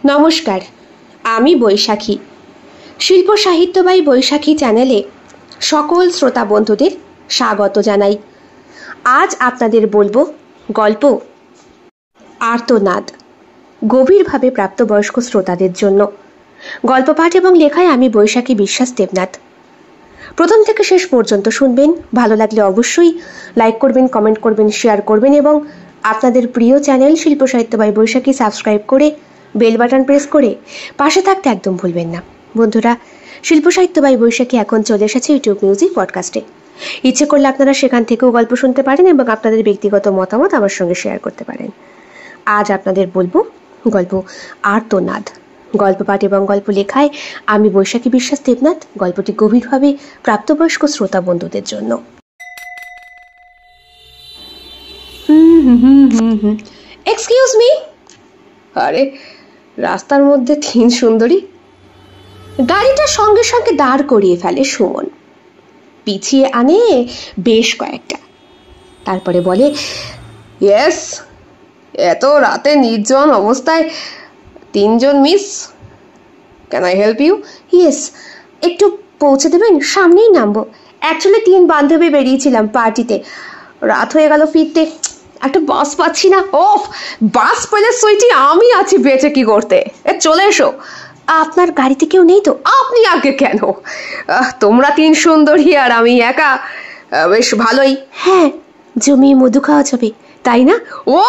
নমস্কার, আমি বৈশাখী। শিল্প সাহিত্য বাই বৈশাখী চ্যানেলে সকল শ্রোতা বন্ধুদের স্বাগত জানাই। আজ আপনাদের বলবো গল্প আর্তনাদ, গভীরভাবে প্রাপ্তবয়স্ক শ্রোতাদের জন্য। গল্প পাঠ এবং লেখায় আমি বৈশাখী বিশ্বাস দেবনাথ। প্রথম থেকে শেষ পর্যন্ত শুনবেন। ভালো লাগলে অবশ্যই লাইক করবেন, কমেন্ট করবেন, শেয়ার করবেন এবং আপনাদের প্রিয় চ্যানেল শিল্প সাহিত্য বাই বৈশাখী সাবস্ক্রাইব করে বেল বাটন প্রেস করে পাশে থাকতে একদম ভুলবেন না। বন্ধুরা, শিল্প সাহিত্য বাই বৈশাখী এখন চলে এসেছে ইউটিউব মিউজিক পডকাস্টে। ইচ্ছে করলে আপনারা সেখান থেকেও গল্প শুনতে পারেন এবং আপনাদের ব্যক্তিগত মতামত আমার সঙ্গে শেয়ার করতে পারেন। আজ আপনাদের বলবো গল্প আর্তনাদ। গল্প পাঠ এবং গল্প লেখায় আমি বৈশাখী বিশ্বাস দেবনাথ। গল্পটি গভীরভাবে প্রাপ্তবয়স্ক শ্রোতা বন্ধুদের জন্য। Excuse me. আরে, রাস্তার মধ্যে তিন সুন্দরী। গাড়িটা সঙ্গে সঙ্গে দাঁড় করিয়ে ফেলে সুমন। পিছিয়ে আনে বেশ কয়েকটা, তারপরে বলে, ইয়েস, এত রাতে নির্জন অবস্থায় তিনজন miss, can I help you? Yes, একটু পৌঁছে দেবেন? সামনেই নামবো। অ্যাকচুয়ালি 3 বান্ধবী বেরিয়েছিলাম পার্টিতে, রাত হয়ে গেল ফিরতে, একটা বাস পাচ্ছি না। ও, বাস পেলে সুইটি আমি আছি বেঁচে কি করতে। চলে এসো। আপনার গাড়িতে কেউ নেই তো? আপনি আগে কেন, তোমরা 3 সুন্দরী আর আমি একা, বেশ ভালোই। হ্যাঁ, জমিয়ে মধু খাওয়া যাবে, তাই না? ও,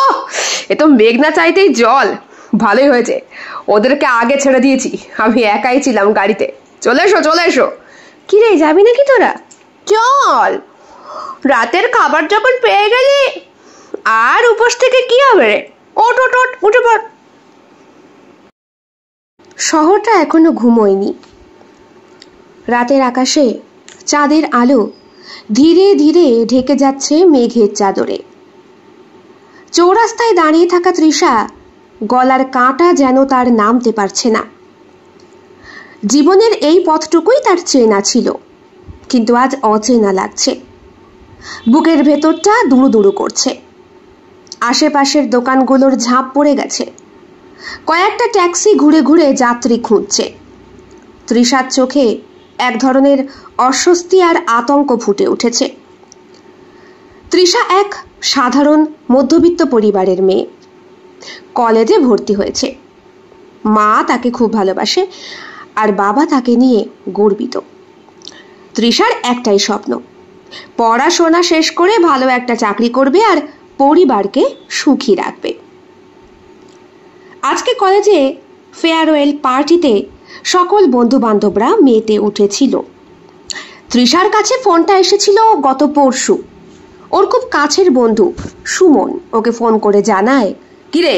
এ তো মেঘনা চাইতেই জল। ভালোই হয়েছে, ওদেরকে আগে ছেড়ে দিয়েছি, আমি একাই ছিলাম গাড়িতে। চলে এসো চলে এসো। কি রে, যাবি নাকি তোরা? চল, রাতের খাবার যখন পেয়ে গেলি আর উপোস থেকে কি হবে রে। ওট ওট ওট, উঠে পড়। শহরটা এখনো ঘুমোয়নি। রাতের আকাশে চাঁদের আলো ধীরে ধীরে ঢেকে যাচ্ছে মেঘের চাদরে। চৌরাস্তায় দাঁড়িয়ে থাকা তৃষা গলার কাঁটা যেন তার নামতে পারছে না। জীবনের এই পথটুকুই তার চেনা ছিল, কিন্তু আজ অচেনা লাগছে। বুকের ভেতরটা দুরু দুরু করছে। আশেপাশের দোকানগুলোর ঝাঁপ পড়ে গেছে। কয়েকটা ট্যাক্সি ঘুরে ঘুরে যাত্রী খুঁজছে। তৃষার চোখে এক ধরনের অস্বস্তি আর আতঙ্ক ফুটে উঠেছে। তৃষা এক সাধারণ মধ্যবিত্ত পরিবারের মেয়ে। কলেজে ভর্তি হয়েছে। মা তাকে খুব ভালোবাসে আর বাবা তাকে নিয়ে গর্বিত। তৃষার একটাই স্বপ্ন, পড়াশোনা শেষ করে ভালো একটা চাকরি করবে আর পরিবারকে সুখী রাখবে। আজকে কলেজে ফেয়ারওয়েল পার্টিতে সকল বন্ধু বান্ধবরা মেতে উঠেছিল। তৃষার কাছে ফোনটা এসেছিল গত পরশু। ওর খুব কাছের বন্ধু সুমন ওকে ফোন করে জানায়, কিরে,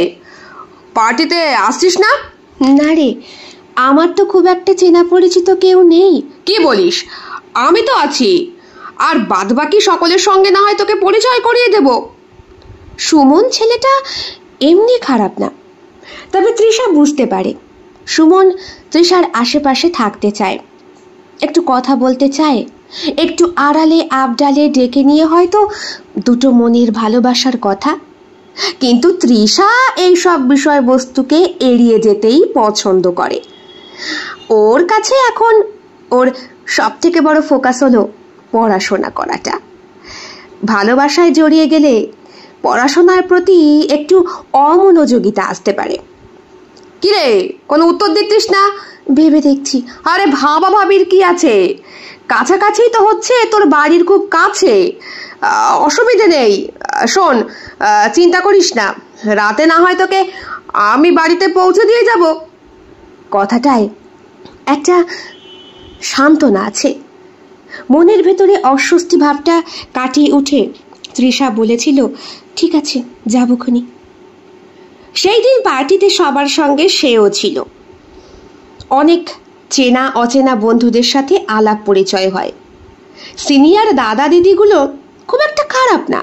পার্টিতে আসছিস না? না রে, আমার তো খুব একটা চেনা পরিচিত কেউ নেই। কি বলিস? আমি তো আছি, আর বাদবাকি সকলের সঙ্গে না হয় তোকে পরিচয় করিয়ে দেব। সুমন ছেলেটা এমনি খারাপ না, তবে তৃষা বুঝতে পারে সুমন তৃষার আশেপাশে থাকতে চায়, একটু কথা বলতে চায়, একটু আড়ালে আবডালে ডেকে নিয়ে হয়তো দুটো মনের ভালোবাসার কথা। কিন্তু তৃষা এইসব বিষয়বস্তুকে এড়িয়ে যেতেই পছন্দ করে। ওর কাছে এখন ওর সব থেকে বড় ফোকাস হলো পড়াশোনা করাটা। ভালোবাসায় জড়িয়ে গেলে পড়াশোনার প্রতি একটু অমনোযোগিতা আসতে পারে। কিরে, কোনো উত্তর দিতিস না? ভেবে দেখছি। আরে ভাবা ভাবির কি আছে, কাছাকাছি তো হচ্ছে, তোর বাড়ির খুব কাছে, অসুবিধে নেই। শোন, চিন্তা করিস না, রাতে না হয় তোকে আমি বাড়িতে পৌঁছে দিয়ে যাব। কথাটায় একটা সান্ত্বনা আছে। মনের ভেতরে অস্বস্তি ভাবটা কাটিয়ে উঠে তৃষা বলেছিল, ঠিক আছে, যাবক্ষণি। সেই দিন পার্টিতে সবার সঙ্গে সেও ছিল। অনেক চেনা অচেনা বন্ধুদের সাথে আলাপ পরিচয় হয়। সিনিয়র দাদা দিদিগুলো খুব একটা খারাপ না,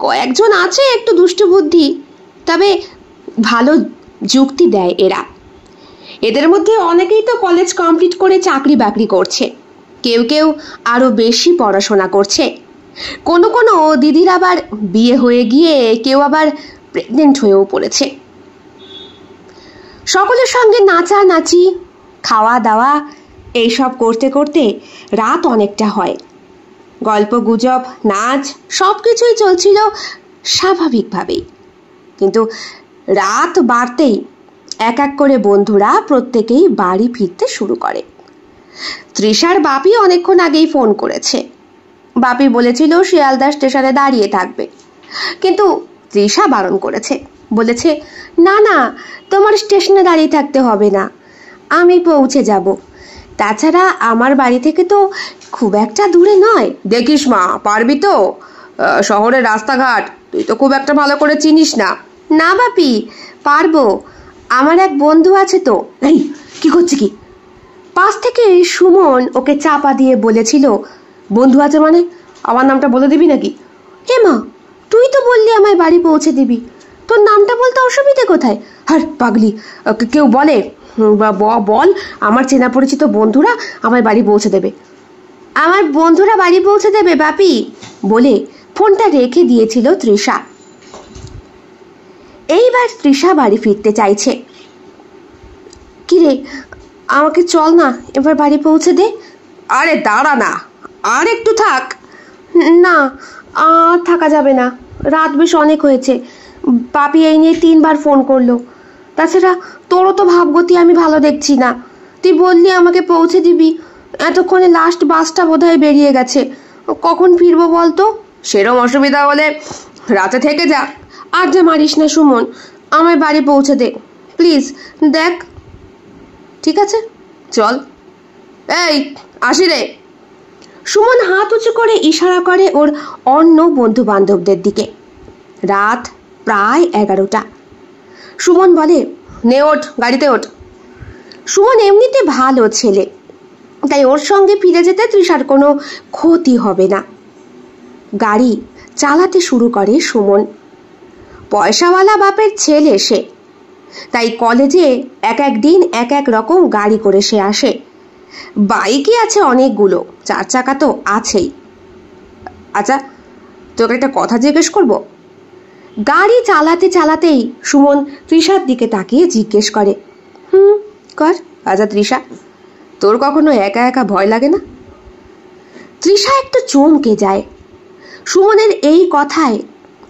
কয়েকজন আছে একটু দুষ্টু বুদ্ধি, তবে ভালো যুক্তি দেয় এরা। এদের মধ্যে অনেকেই তো কলেজ কমপ্লিট করে চাকরি বাকরি করছে, কেউ কেউ আরো বেশি পড়াশোনা করছে। কোনো কোনো দিদির আবার বিয়ে হয়ে গিয়ে কেউ আবার প্রেগনেন্ট হয়েও পড়েছে। সকলের সঙ্গে নাচানাচি, খাওয়া দাওয়া এইসব করতে করতে রাত অনেকটা হয়। গল্প গুজব, নাচ সব কিছুই চলছিল স্বাভাবিকভাবেই। কিন্তু রাত বাড়তেই এক এক করে বন্ধুরা প্রত্যেকেই বাড়ি ফিরতে শুরু করে। তৃষার বাপি অনেকক্ষণ আগেই ফোন করেছে। বাপি বলেছিল শিয়ালদা স্টেশনে দাঁড়িয়ে থাকবে, কিন্তু তৃষা বারণ করেছে। বলেছে, না না, তোমার স্টেশনে দাঁড়িয়ে থাকতে হবে না, আমি পৌঁছে যাব। তাছাড়া আমার বাড়ি থেকে তো খুব একটা দূরে নয়। দেখিস মা, পারবি তো? শহরের রাস্তাঘাট তুই তো খুব একটা ভালো করে চিনিস না। না বাপি, পারবো, আমার এক বন্ধু আছে তো। এই কি করছে কি? পাশ থেকে সুমন ওকে চাপা দিয়ে বলেছিল, বন্ধু আছে মানে আমার নামটা বলে দিবি নাকি? হে মা, তুই তো বললি আমায় বাড়ি পৌঁছে দিবি, তোর নামটা বলতে অসুবিধে কোথায়? আর পাগলি, কেউ বলে বল আমার চেনা পরিচিত বন্ধুরা আমায় বাড়ি পৌঁছে দেবে। আমার বন্ধুরা বাড়ি পৌঁছে দেবে বাপি বলে ফোনটা রেখে দিয়েছিল তৃষা। এইবার তৃষা বাড়ি ফিরতে চাইছে। কিরে, আমাকে চল না, এবার বাড়ি পৌঁছে দে। আরে দাঁড়া না, আর একটু থাক। না, আর থাকা যাবে না, রাত বেশ অনেক হয়েছে। বাপি এই নিয়ে 3 বার ফোন করলো। তাছাড়া তোরও তো ভাবগতি আমি ভালো দেখছি না। তুই বললি আমাকে পৌঁছে দিবি, এতক্ষণে লাস্ট বাসটা বোধহয় বেরিয়ে গেছে। কখন ফিরবো বলতো? সেরম অসুবিধা হলে রাতে থেকে যা। আর যা মারিস না সুমন, আমায় বাড়ি পৌঁছে দে প্লিজ। দেখ, ঠিক আছে চল, এই আসি রে। সুমন হাত উঁচু করে ইশারা করে ওর অন্য বন্ধু বান্ধবদের দিকে। রাত প্রায় 11টা। সুমন বলে, নে ওঠ, গাড়িতে ওঠ। সুমন এমনিতে ভালো ছেলে, তাই ওর সঙ্গে ফিরে যেতে তৃষার কোনো ক্ষতি হবে না। গাড়ি চালাতে শুরু করে সুমন। পয়সাওয়ালা বাপের ছেলে সে, তাই কলেজে এক এক দিন এক এক রকম গাড়ি করে সে আসে। বাইকই আছে অনেকগুলো, 4 চাকা তো আছেই। আচ্ছা, তোকে একটা কথা জিজ্ঞেস করব। গাড়ি চালাতে চালাতেই সুমন তৃষার দিকে তাকিয়ে জিজ্ঞেস করে, কর। আচ্ছা তৃষা, তোর কখনো একা একা ভয় লাগে না? তৃষা একটু চমকে যায়। সুমনের এই কথায়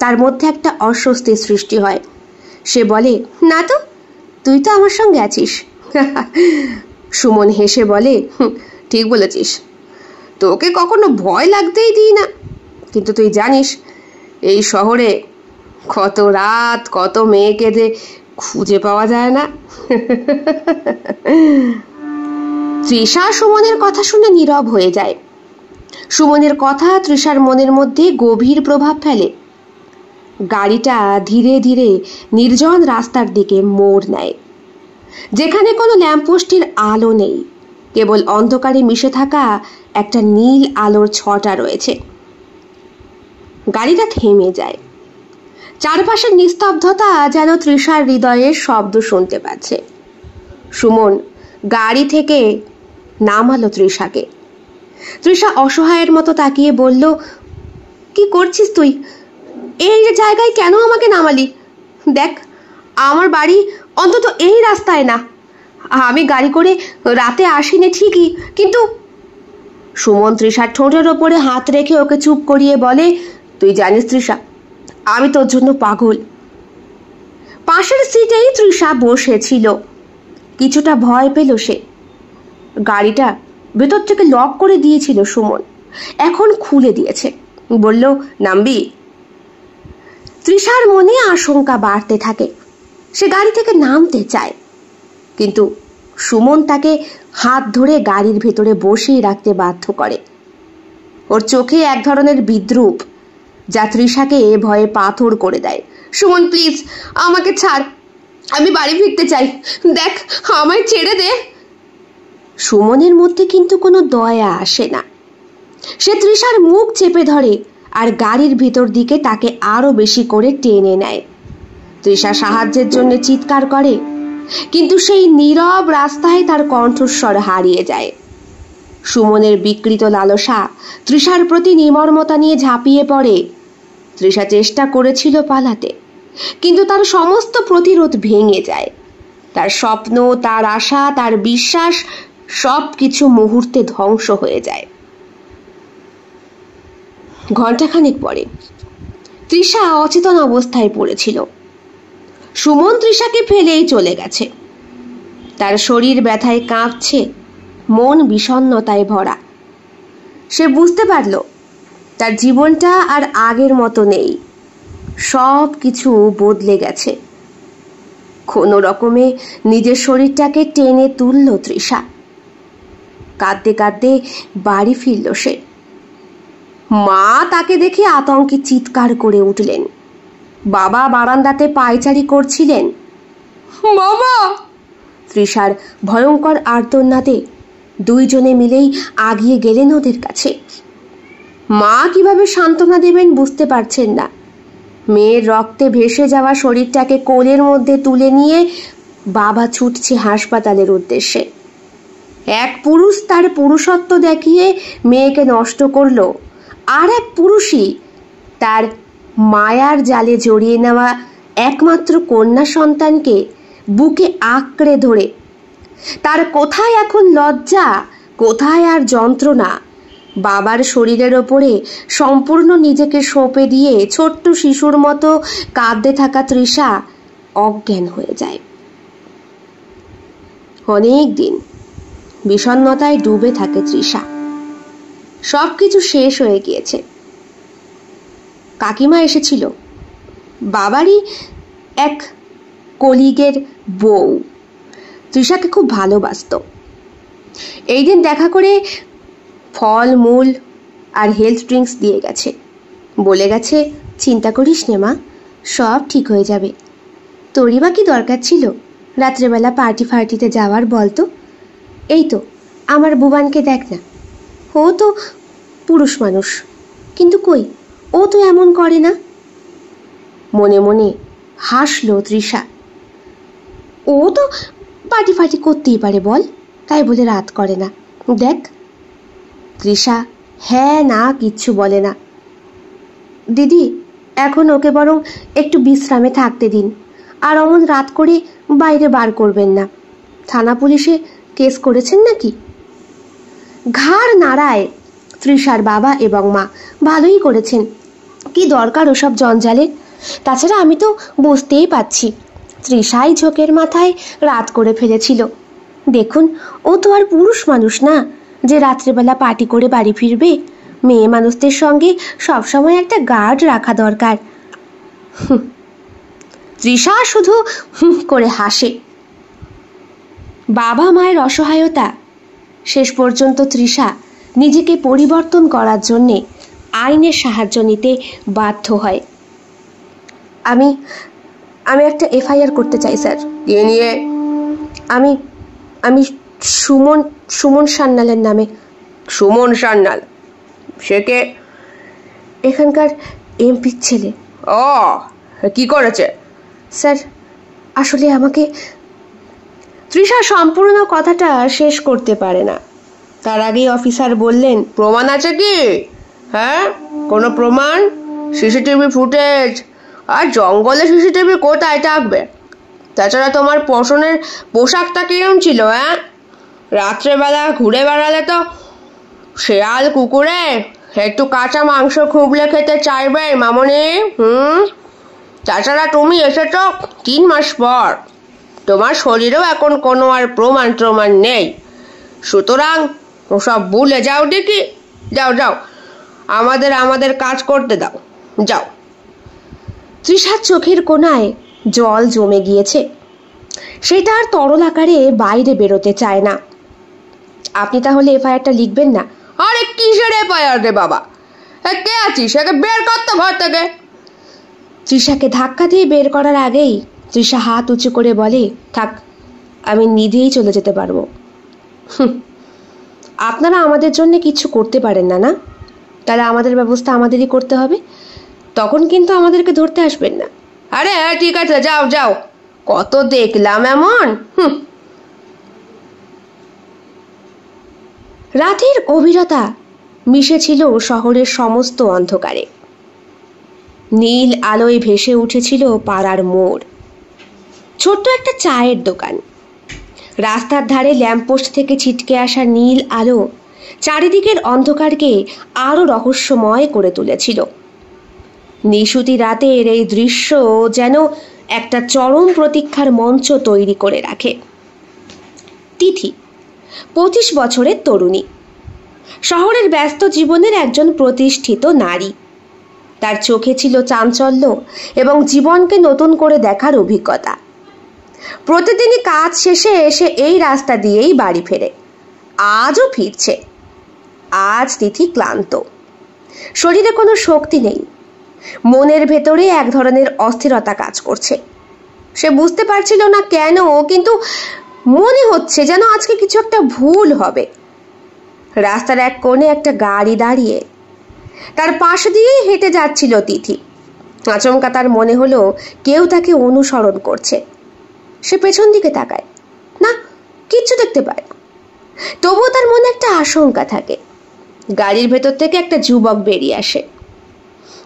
তার মধ্যে একটা অস্বস্তির সৃষ্টি হয়। সে বলে, না তো, তুই তো আমার সঙ্গে আছিস। সুমন হেসে বলে, ঠিক বলেছিস, তোকে কখনো ভয় লাগতেই দিই না। কিন্তু তুই জানিস এই শহরে কত রাত কত মেয়েকে যে খুঁজে পাওয়া যায় না। তৃষা সুমনের কথা শুনে নীরব হয়ে যায়। সুমনের কথা তৃষার মনের মধ্যে গভীর প্রভাব ফেলে। গাড়িটা ধীরে ধীরে নির্জন রাস্তার দিকে মোড় নেয়, যেখানে কোনো ল্যাম্পপোস্টের আলো নেই, কেবল অন্ধকারে মিশে থাকা একটা নীল আলোর ছটা রয়েছে। গাড়িটা থেমে যায়। চারপাশের নিস্তব্ধতা যেন তৃষার হৃদয়ের শব্দ শুনতে পাচ্ছে। সুমন গাড়ি থেকে নামালো তৃষাকে। তৃষা অসহায়ের মতো তাকিয়ে বলল, কি করছিস তুই? এই জায়গায় কেন আমাকে নামালি? দেখ, আমার বাড়ি অন্তত এই রাস্তায় না। আমি গাড়ি করে রাতে আসিনি ঠিকই, কিন্তু সুমন তৃষার ঠোঁটের ওপরে হাত রেখে ওকে চুপ করিয়ে বলে, তুই জানিস তৃষা, আমি তোর জন্য পাগল। পাশের সিটেই তৃষা বসেছিল। কিছুটা ভয় পেল সে। গাড়িটা ভেতর থেকে লক করে দিয়েছিল সুমন, এখন খুলে দিয়েছে। বলল, নামবি? তৃষার মনে আশঙ্কা বাড়তে থাকে। সে গাড়ি থেকে নামতে চায়, কিন্তু সুমন তাকে হাত ধরে গাড়ির ভেতরে বসিয়ে রাখতে বাধ্য করে। ওর চোখে এক ধরনের বিদ্রুপ, যা তৃষাকে ভয়ে পাথর করে দেয়। সুমন প্লিজ, আমাকে ছাড়, আমি বাড়ি ফিরতে চাই, দেখ আমায় ছেড়ে দে। সুমনের মধ্যে কিন্তু কোনো দয়া আসে না। সে তৃষার মুখ চেপে ধরে আর গাড়ির ভিতর দিকে তাকে আরো বেশি করে টেনে নেয়। তৃষা সাহায্যের জন্য চিৎকার করে, কিন্তু সেই নীরব রাস্তায় তার কণ্ঠস্বর হারিয়ে যায়। সুমনের বিকৃত লালসা তৃষার প্রতি নির্মমতা নিয়ে ঝাঁপিয়ে পড়ে। তৃষা চেষ্টা করেছিল পালাতে, কিন্তু তার সমস্ত প্রতিরোধ ভেঙে যায়। তার স্বপ্ন, তার আশা, তার বিশ্বাস সব কিছু মুহূর্তে ধ্বংস হয়ে যায়। ঘণ্টাখানেক পরে তৃষা অচেতন অবস্থায় পড়েছিল। সুমন তৃষাকে ফেলেই চলে গেছে। তার শরীর ব্যথায় কাঁপছে, মন বিষণ্ণতায় ভরা। সে বুঝতে পারল তার জীবনটা আর আগের মতো নেই, সব কিছু বদলে গেছে। কোনো রকমে নিজের শরীরটাকে টেনে তুলল তৃষা। কাঁদতে কাঁদতে বাড়ি ফিরল সে। মা তাকে দেখে আতঙ্কে চিৎকার করে উঠলেন। বাবা বারান্দাতে পায়চারি করছিলেন। বাবা! তৃষার ভয়ঙ্কর আর্তনাদে দুইজনে মিলেই আগিয়ে গেলেন ওদের কাছে। মা কিভাবে সান্ত্বনা দেবেন বুঝতে পারছেন না। মেয়ের রক্তে ভেসে যাওয়া শরীরটাকে কোলের মধ্যে তুলে নিয়ে বাবা ছুটছে হাসপাতালের উদ্দেশ্যে। এক পুরুষ তার পুরুষত্ব দেখিয়ে মেয়েকে নষ্ট করলো, আর এক পুরুষই তার মায়ার জালে জড়িয়ে নেওয়া একমাত্র কন্যা সন্তানকে বুকে আঁকড়ে ধরে। তার কোথায় এখন লজ্জা, কোথায় আর যন্ত্রণা? বাবার শরীরের ওপরে সম্পূর্ণ নিজেকে সঁপে দিয়ে ছোট্ট শিশুর মতো কাঁদতে থাকা তৃষা অজ্ঞান হয়ে যায়। অনেক দিন বিষণ্ণতায় ডুবে থাকে তৃষা। সবকিছু শেষ হয়ে গিয়েছে। কাকিমা এসেছিল, বাবারই এক কলিগের বউ। তৃষাকে খুব ভালোবাসত। এই দিন দেখা করে ফল মূল আর হেলথ ড্রিঙ্কস দিয়ে গেছে। বলে গেছে, চিন্তা করিস নে মা, সব ঠিক হয়ে যাবে। তোরই বা কি দরকার ছিল রাত্রেবেলা পার্টি ফার্টিতে যাওয়ার বলতো? এই তো আমার বুবানকে দেখ না, ও তো পুরুষ মানুষ, কিন্তু কই, ও তো এমন করে না। মনে মনে হাসলো তৃষা। ও তো পার্টি ফার্টি করতেই পারে বল, তাই বলে রাত করে না। দেখ। তৃষা হ্যাঁ না কিচ্ছু বলে না। দিদি, এখন ওকে বরং একটু বিশ্রামে থাকতে দিন, আর অমন রাত করে বাইরে বার করবেন না। থানা পুলিশে কেস করেছেন নাকি? ঘাড় নাড়ায় তৃষার বাবা এবং মা। ভালোই করেছেন, কি দরকার ওসব জঞ্জালের? তাছাড়া আমি তো বুঝতেই পারছি তৃষাই ঝোঁকের মাথায় রাত করে ফেলেছিল। দেখুন, ও তো আর পুরুষ মানুষ না যে রাত্রেবেলা পার্টি করে বাড়ি ফিরবে। মেয়ে মানুষদের সঙ্গে সবসময় একটা গার্ড রাখা দরকার। তৃষা শুধু করে হাসে। বাবা মায়ের অসহায়তা। শেষ পর্যন্ত তৃষা নিজেকে পরিবর্তন করার জন্যে আইনের সাহায্য নিতে বাধ্য হয়। আমি আমি একটা এফআইআর করতে চাই স্যার। কে নিয়ে? আমি আমি সুমন সান্যালের নামে। সুমন সান্যাল? সে কে? এখানকার এমপির ছেলে। ও, কি করেছে? স্যার, আসলে আমাকে... তৃষা সম্পূর্ণ কথাটা শেষ করতে পারে না। তার আগেই অফিসার বললেন, প্রমাণ আছে কি? হ্যাঁ, কোনো প্রমাণ? CCTV footage? আর জঙ্গলে সিসিটিভি কোথায় থাকবে? তাছাড়া তোমার পশনের পোশাকটা কিরম ছিল? হ্যাঁ, রাত্রেবেলা ঘুরে বেড়ালে তো শেয়াল কুকুরে একটু কাঁচা মাংস খুবলে খেতে চাইবে মামনি। তাছাড়া তুমি এসেছো 3 মাস পর, তোমার শরীরেও এখন কোনো আর প্রমাণ নেই। সুতরাং ওসব ভুলে যাও দেখি। যাও যাও, আমাদের কাজ করতে দাও, যাও। তৃষার চোখের কোণায় জল জমে গিয়েছে। সেটা আর তরল আকারে বাইরে বেরোতে চায় না। আপনি তাহলে এফআইআরটা লিখবেন না? আরে কিসের এফআইআর রে বাবা? কে আছিস? একে বের করতে ঘর থেকে। তৃষাকে ধাক্কা দিয়ে বের করার আগেই তৃষা হাত উঁচু করে বলে, থাক, আমি নিজেই চলে যেতে পারবো। আপনারা আমাদের জন্য কিছু করতে পারেন না, না? তাহলে আমাদের ব্যবস্থা আমাদেরই করতে হবে। তখন কিন্তু আমাদেরকে ধরতে আসবেন না। আরে হ্যাঁ, ঠিক আছে, যাও যাও, কত দেখলাম এমন। রাতের গভীরতা মিশেছিল শহরের সমস্ত অন্ধকারে। নীল আলোয় ভেসে উঠেছিল পাড়ার মোড়। ছোট্ট একটা চায়ের দোকান। রাস্তার ধারে ল্যাম্পপোস্ট থেকে ছিটকে আসা নীল আলো চারিদিকের অন্ধকারকে আরো রহস্যময় করে তুলেছিল। নিশুতি রাতের এই দৃশ্য যেন একটা চরম প্রতীক্ষার মঞ্চ তৈরি করে রাখে। তিথি 25 বছরের তরুণী, শহরের ব্যস্ত জীবনের একজন প্রতিষ্ঠিত নারী। তার চোখে ছিল চাঞ্চল্য এবং জীবনকে নতুন করে দেখার অভিজ্ঞতা। প্রতিদিনই কাজ শেষে এসে এই রাস্তা দিয়েই বাড়ি ফেরে। আজও ফিরছে। আজ তিথি ক্লান্ত, শরীরে কোনো শক্তি নেই, মনের ভেতরে এক ধরনের অস্থিরতা কাজ করছে। সে বুঝতে পারছিল না কেন, কিন্তু মনে হচ্ছে যেন আজকে কিছু একটা ভুল হবে। রাস্তার এক কোণে একটা গাড়ি দাঁড়িয়ে, তার পাশ দিয়েই হেঁটে যাচ্ছিল তিথি। আচমকা তার মনে হলো কেউ তাকে অনুসরণ করছে। সে পেছন দিকে তাকায়, না, কিচ্ছু দেখতে পায় না। তবুও তার মনে একটা আশঙ্কা থাকে। গাড়ির ভেতর থেকে একটা যুবক বেরিয়ে আসে।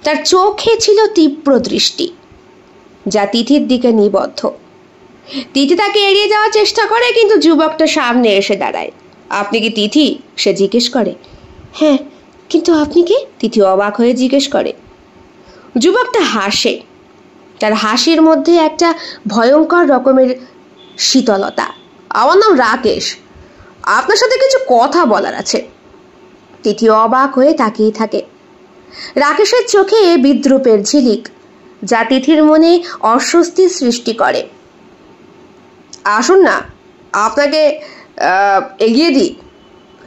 তার চোখে ছিল তীব্র দৃষ্টি, যা তিথির দিকে নিবদ্ধ। তিথি তাকে এড়িয়ে যাওয়ার চেষ্টা করে, কিন্তু যুবকটা সামনে এসে দাঁড়ায়। আপনি কি তিথি? সে জিজ্ঞেস করে। হ্যাঁ, কিন্তু আপনি কি? তিথি অবাক হয়ে জিজ্ঞেস করে। যুবকটা হাসে। তার হাসির মধ্যে একটা ভয়ঙ্কর রকমের শীতলতা। আমার নাম রাকেশ, আপনার সাথে কিছু কথা বলার আছে। তিথি অবাক হয়ে তাকিয়ে থাকে। রাকেশের চোখে বিদ্রুপের ঝিলিক, যা তিথির মনে অস্বস্তি সৃষ্টি করে। আসুন না, আপনাকে এগিয়ে দিই।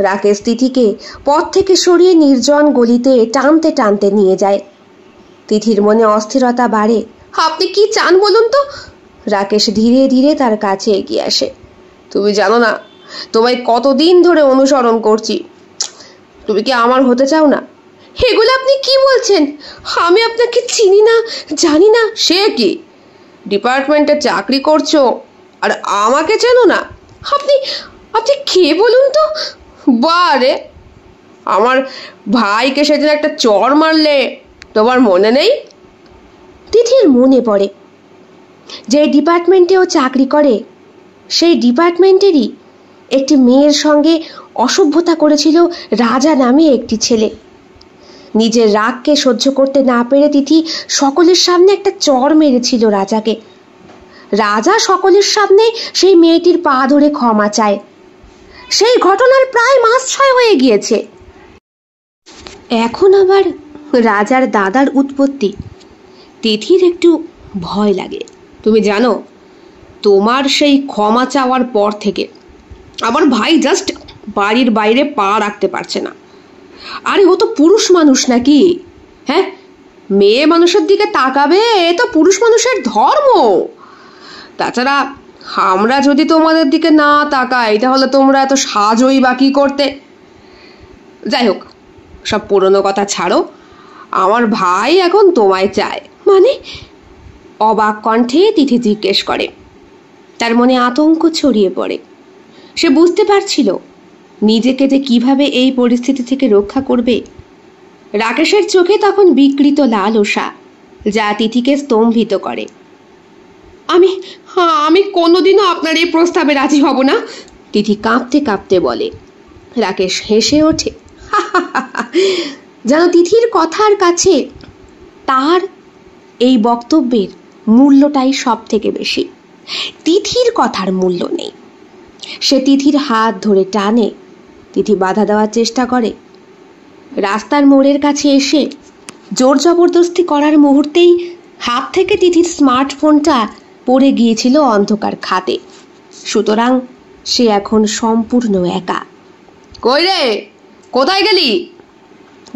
রাকেশ তিথিকে পথ থেকে সরিয়ে নির্জন গলিতে টানতে টানতে নিয়ে যায়। তিথির মনে অস্থিরতা বাড়ে। আপনি কি চান বলুন তো? রাকেশ ধীরে ধীরে তার কাছে এগিয়ে আসে। তুমি জানো না তোমায় কতদিন ধরে অনুসরণ করছি। তুমি কি আমার হতে চাও না? এগুলো আপনি কি বলছেন? আমি আপনাকে চিনি না, জানি না। সে কি, ডিপার্টমেন্টে চাকরি করছো আর আমাকে চেনো না? আপনি আপনি কে বলুন তো? বারে, আমার ভাইকে সেদিন একটা চড় মারলে তোমার মনে নেই? তিথির মনে পড়ে, যে ডিপার্টমেন্টেও চাকরি করে সেই ডিপার্টমেন্টেরই একটি মেয়ের সঙ্গে অসভ্যতা করেছিল রাজা নামে একটি ছেলে। নিজের রাগকে সহ্য করতে না পেরে তিথি সকলের সামনে একটা চড় মেরেছিল রাজাকে। রাজা সকলের সামনে সেই মেয়েটির পা ধরে ক্ষমা চায়। সেই ঘটনার প্রায় মাস 6 হয়ে গিয়েছে। এখন আবার রাজার দাদার উৎপত্তি। তিথির একটু ভয় লাগে। তুমি জানো, তোমার সেই ক্ষমা চাওয়ার পর থেকে আমার ভাই জাস্ট বাড়ির বাইরে পা রাখতে পারছে না। আরে ও তো পুরুষ মানুষ নাকি? হ্যাঁ, মেয়ে মানুষের দিকে তাকাবে, এ তো পুরুষ মানুষের ধর্ম। তাছাড়া আমরা যদি তোমাদের দিকে না তাকাই তাহলে তোমরা এত সাজই বা কি করতে? যাই হোক, সব পুরনো কথা ছাড়ো। আমার ভাই এখন তোমায় চায়। মানে? অবাক কণ্ঠে তিথি জিজ্ঞেস করে। তার মনে আতঙ্ক ছড়িয়ে পড়ে। সে বুঝতে পারছিল নিজেকে যে কিভাবে এই পরিস্থিতি থেকে রক্ষা করবে। রাকেশের চোখে তখন বিকৃত লালসা, যা তিথিকে স্তম্ভিত করে। আমি কোনোদিনও আপনার এই প্রস্তাবে রাজি হব না, তিথি কাঁপতে কাঁপতে বলে। রাকেশ হেসে ওঠে। যেন তিথির কথার কাছে তার এই বক্তব্যের মূল্যটাই সব থেকে বেশি। তিথির কথার মূল্য নেই। সে তিথির হাত ধরে টানে। তিথি বাধা দেওয়ার চেষ্টা করে। রাস্তার মোড়ের কাছে এসে জোর জবরদস্তি করার মুহূর্তেই হাত থেকে তিথির স্মার্টফোনটা পড়ে গিয়েছিল অন্ধকার খাতে। সুতরাং সে এখন সম্পূর্ণ একা। কই রে, কোথায় গেলি?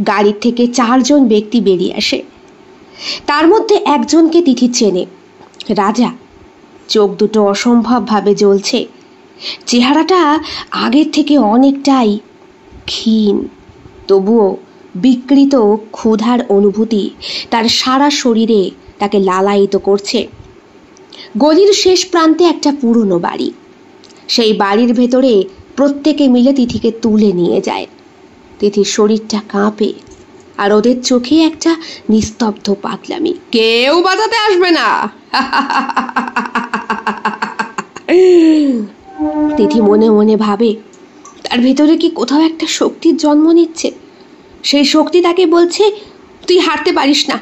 গাড়ির থেকে 4 জন ব্যক্তি বেরিয়ে আসে। তার মধ্যে একজনকে তিথি চেনে, রাজা। চোখ দুটো অসম্ভবভাবে জ্বলছে। চেহারাটা আগের থেকে অনেকটাই ক্ষীণ, তবুও বিকৃত ক্ষুধার অনুভূতি তার সারা শরীরে তাকে লালায়িত করছে। গলির শেষ প্রান্তে একটা পুরনো বাড়ি। সেই বাড়ির ভেতরে প্রত্যেকে মিলে তিথিকে তুলে নিয়ে যায়। তিথির শরীরটা কাঁপে, আর ওদের চোখে একটা নিস্তব্ধ পাগলামি। কেউ বাঁচাতে আসবে না। তিথি মনে মনে ভাবে তার ভেতরে কি কোথাও একটা শক্তির জন্ম নিচ্ছে। সেই শক্তি তাকে বলছে, তুই হারতে পারিস না,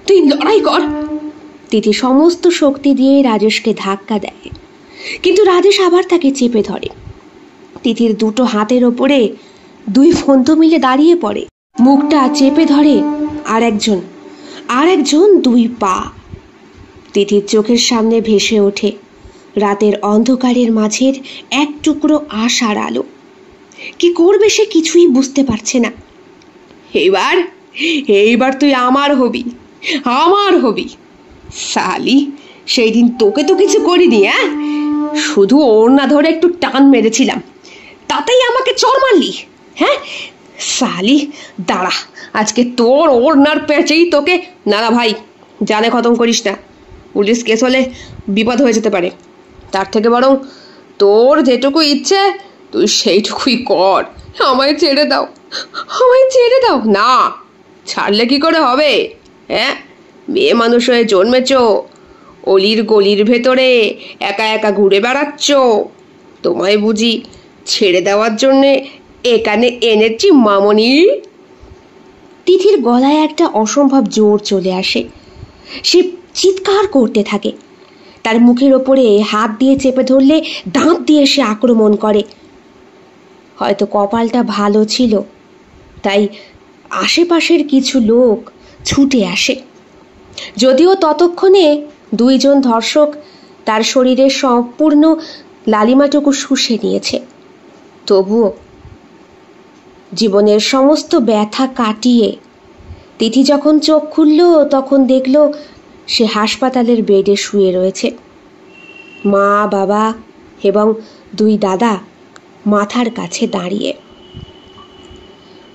তুই লড়াই কর। তিথি সমস্ত শক্তি দিয়ে রাজেশকে ধাক্কা দেয়, কিন্তু রাজেশ আবার তাকে চেপে ধরে। তিথির দুটো হাতের ওপরে দুই ফন্ত মিলে দাঁড়িয়ে পড়ে, মুখটা চেপে ধরে আর একজন দুই পা। তিথির চোখের সামনে ভেসে ওঠে রাতের অন্ধকারের মাঝের এক টুকরো আশার আলো। কি করবে সে কিছুই বুঝতে পারছে না। এইবার তুই আমার হবি। শালি, সেই দিন তোকে তো কিছু করিনি, শুধু ওড়না ধরে একটু টান মেরেছিলাম, তাতেই আমাকে চড় মারলি। শালি, দাঁড়া, আজকে তোর ওড়নার পেঁচেই তোকে। না ভাই, জানে খতম করিস না, পুলিশ কেস হলে বিপদ হয়ে যেতে পারে। তার থেকে বরং তোর যেটুকু ইচ্ছে তুই সেইটুকুই কর। আমায় ছেড়ে দাও। না, ছাড়লে কি করে হবে? মেয়ে মানুষ হয়ে জন্মেছ, অলির গলির ভেতরে একা একা ঘুরে বেড়াচ্ছ, তোমায় বুঝি ছেড়ে দেওয়ার জন্যে এখানে এনেছি মামনি? তিথির গলায় একটা অসম্ভব জোর চলে আসে। সে চিৎকার করতে থাকে। তার মুখের ওপরে হাত দিয়ে চেপে ধরলে দাঁত দিয়ে সে আক্রমণ করে। হয়তো কপালটা ভালো ছিল, তাই আশেপাশের কিছু লোক ছুটে আসে। যদিও ততক্ষণে দুইজন ধর্ষক তার শরীরের সম্পূর্ণ লালিমাটুকু শুষে নিয়েছে। তবুও জীবনের সমস্ত ব্যথা কাটিয়ে তিথি যখন চোখ খুলল, তখন দেখল সে হাসপাতালের বেডে শুয়ে রয়েছে। মা, বাবা এবং দুই দাদা মাথার কাছে দাঁড়িয়ে।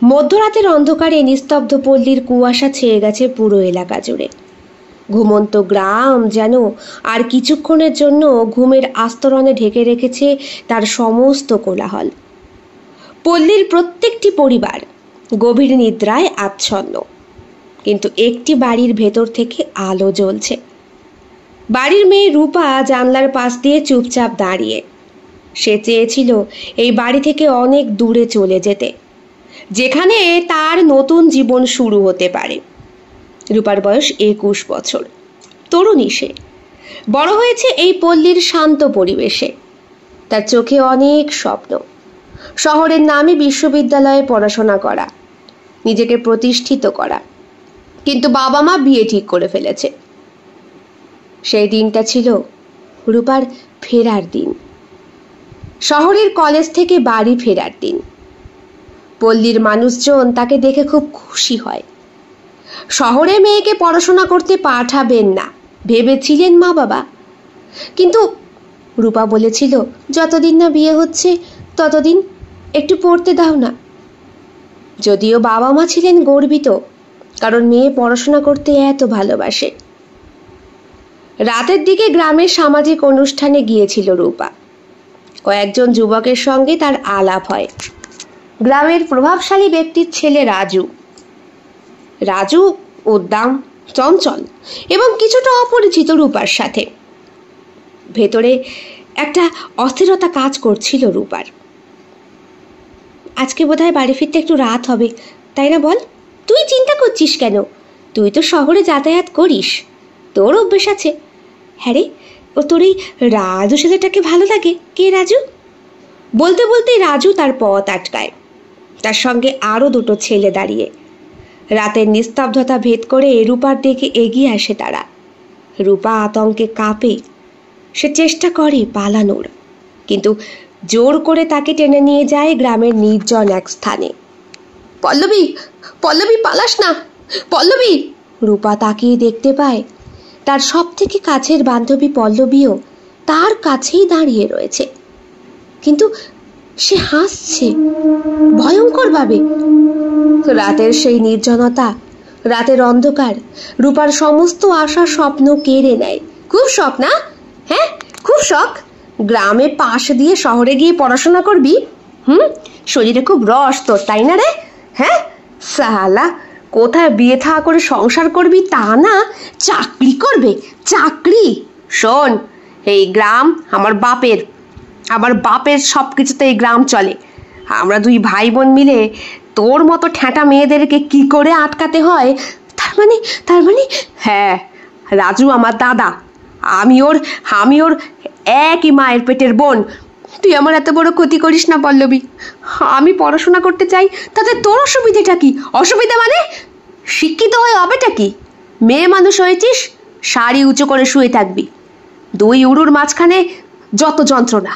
মধ্যরাতের অন্ধকারে নিস্তব্ধ পল্লীর কুয়াশা ছেয়ে গেছে পুরো এলাকা জুড়ে। ঘুমন্ত গ্রাম যেন আর কিছুক্ষণের জন্য ঘুমের আস্তরণে ঢেকে রেখেছে তার সমস্ত কোলাহল। পল্লীর প্রত্যেকটি পরিবার গভীর নিদ্রায় আচ্ছন্ন, কিন্তু একটি বাড়ির ভেতর থেকে আলো জ্বলছে। বাড়ির মেয়ে রূপা জানলার পাশ দিয়ে চুপচাপ দাঁড়িয়ে। সে চেয়েছিল এই বাড়ি থেকে অনেক দূরে চলে যেতে, যেখানে তার নতুন জীবন শুরু হতে পারে। রূপার বয়স 21 বছর, তরুণী সে। বড় হয়েছে এই পল্লীর শান্ত পরিবেশে। তার চোখে অনেক স্বপ্ন, শহরের নামী বিশ্ববিদ্যালয়ে পড়াশোনা করা, নিজেকে প্রতিষ্ঠিত করা। কিন্তু বাবা মা বিয়ে ঠিক করে ফেলেছে। সেই দিনটা ছিল রূপার ফেরার দিন, শহরের কলেজ থেকে বাড়ি ফেরার দিন। পল্লীর মানুষজন তাকে দেখে খুব খুশি হয়। শহরে মেয়েকে পড়াশোনা করতে পাঠাবেন না ভেবেছিলেন মা বাবা, কিন্তু রূপা বলেছিল, যতদিন না বিয়ে হচ্ছে ততদিন একটু পড়তে দাও না। যদিও বাবা মা ছিলেন গর্বিত, কারণ মেয়ে পড়াশোনা করতে এত ভালোবাসে। রাতের দিকে গ্রামের সামাজিক অনুষ্ঠানে গিয়েছিল রূপা। কয়েকজন যুবকের সঙ্গে তার আলাপ হয়। গ্রামের প্রভাবশালী ব্যক্তির ছেলে রাজু উদ্দাম, চঞ্চল এবং কিছুটা অপরিচিত রূপার সাথে। ভেতরে একটা অস্থিরতা কাজ করছিল রূপার। আজকে বোধহয় বাড়ি ফিরতে একটু রাত হবে, তাই না বল? তুই চিন্তা করছিস কেন? তুই তো শহরে যাতায়াত করিস, তোর অভ্যেস আছে। হ্যাঁ রে, ও তোর এই রাজু ছেলেটাকে ভালো লাগে। কে রাজু? বলতে বলতেই রাজু তার পথ আটকায়। তার সঙ্গে আরও দুটো ছেলে দাঁড়িয়ে। রাতের নিস্তব্ধতা ভেদ করে রূপার দিকে এগিয়ে আসে তারা। রূপা আতঙ্কে কাঁপে। সে চেষ্টা করে পালানোর, কিন্তু জোর করে তাকে টেনে নিয়ে যায় গ্রামের নির্জন এক স্থানে। পল্লবী, পল্লবী, পালাস না পল্লবী! রূপা তাকিয়ে দেখতে পায় তার সব থেকে কাছের বান্ধবী পল্লবীও তার কাছেই দাঁড়িয়ে রয়েছে, কিন্তু সে হাসছে ভয়ঙ্করভাবে। রাতের সেই নির্জনতা, রাতের অন্ধকার রূপার সমস্ত আশা স্বপ্ন কেড়ে নেয়। খুব শখ না? হ্যাঁ, খুব শখ। গ্রামে পাশ দিয়ে শহরে গিয়ে পড়াশোনা করবি। শরীরে খুব রস তোর, তাই না রে? হ্যাঁ সালা, কোথায় বিয়ে থা করে সংসার করবি তা না, চাকরি করবে। চাকরি? শোন, এই গ্রাম আমার বাপের সব কিছুতে এই গ্রাম চলে। আমরা দুই ভাই বোন মিলে তোর মতো ঠ্যাঁটা মেয়েদেরকে কি করে আটকাতে হয়। তার মানে হ্যাঁ, রাজু আমার দাদা, আমি ওর একই মায়ের পেটের বোন। তুই আমার এত বড় ক্ষতি করিস না পল্লবী। আমি পড়াশোনা করতে চাই, তাতে তোর অসুবিধেটা কি? অসুবিধা মানে শিক্ষিত হয়ে হবেটা কি? মেয়ে মানুষ হয়েছিস, শাড়ি উঁচু করে শুয়ে থাকবি। দুই উড়ুর মাঝখানে যত যন্ত্রণা।